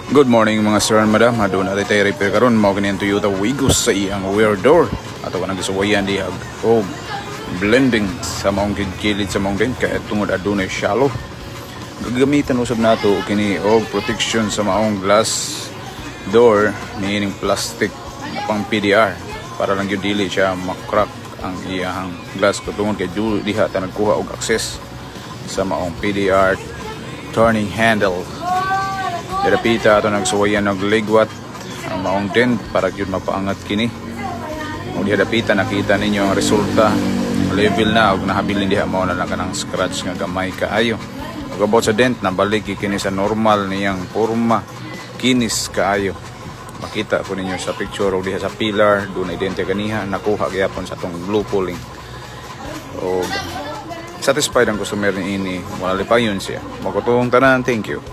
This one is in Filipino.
Good morning mga sir and madam. Aduna tayo repair karon mao kini ang Toyota Wigo sa iyang rear door. Ato kanang gisuwayan di og blending sa maong kilid sa maong din kay tungod adunay shallow. Gagamitan usab nato kini og protection sa maong glass door, meaning plastic na pang PDR para lang gyud dili siya makrack ang iyang glass ko tungod kay diha ta nagkuha og access sa maong PDR turning handle. Dirapita ato nagsuwayan ng ligwat ang maong dent para yun mapaangat kini. Kung dihadapita nakita ninyo ang resulta level na og nahabilin diha mao na lang kanang scratch nga gamay kaayo. Ug about sa dent nabalik kini sa normal niyang porma kinis kaayo. Makita po ninyo sa picture og diha sa pillar dunay dente kaniha nakuha gyapon sa tong blue pulling. Og satisfied ang customer ni ini wala lipayon siya. Magutong tanan, thank you.